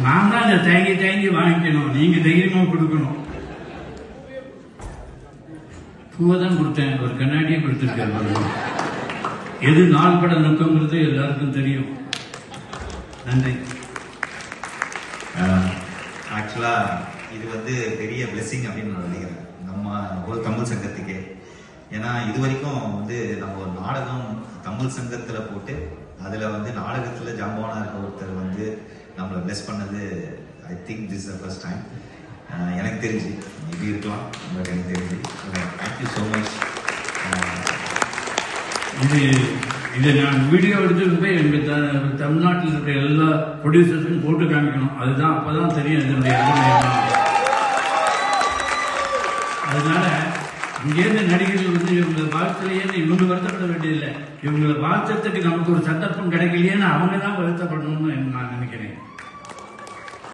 நான் தான் அதை தயங்கி தயங்கி வாங்கிக்கணும், நீங்க தைரியமா கொடுக்கணும். பூவை தான் கொடுத்தேன், ஒரு கண்ணாடியே கொடுத்துருக்காரு. எது நாள் படம் நோக்கங்கிறது எல்லாருக்கும் தெரியும். நன்றி. ஆக்சுவலா இது வந்து பெரிய பிளெஸிங் அப்படின்னு நான் நினைக்கிறேன் நம்ம ஒரு தமிழ் சங்கத்துக்கே. ஏன்னா இது வரைக்கும் வந்து நம்ம ஒரு நாடகம் தமிழ் சங்கத்துல போட்டு அதுல வந்து நாடகத்துல ஜாம்பவானா இருக்க ஒருத்தர் வந்து நம்மளை பிளெஸ் பண்ணது I think this the first time. எனக்கு தெரிஞ்சு மேபி இருக்கலாம், பட் எனக்கு தெரிஞ்சு. Thank you so much. இதை நான் வீடியோ எடுத்துட்டு போய் எங்க தமிழ்நாட்டில் இருக்கிற எல்லா ப்ரொடியூசர்ஸும் போட்டு காமிக்கணும். அதுதான் அப்பதான் தெரியும் இதனுடைய அருமை. அதனால இங்கேருந்து நடிகர்கள் வந்து இவங்களை வாழ்த்துலையேன்னு இவங்க வருத்தப்பட வேண்டியதில்லை. இவங்களை வாழ்த்தத்துக்கு நமக்கு ஒரு சந்தர்ப்பம் கிடைக்கலையேன்னு அவங்க தான் வருத்தப்படணும்னு நான் நினைக்கிறேன்.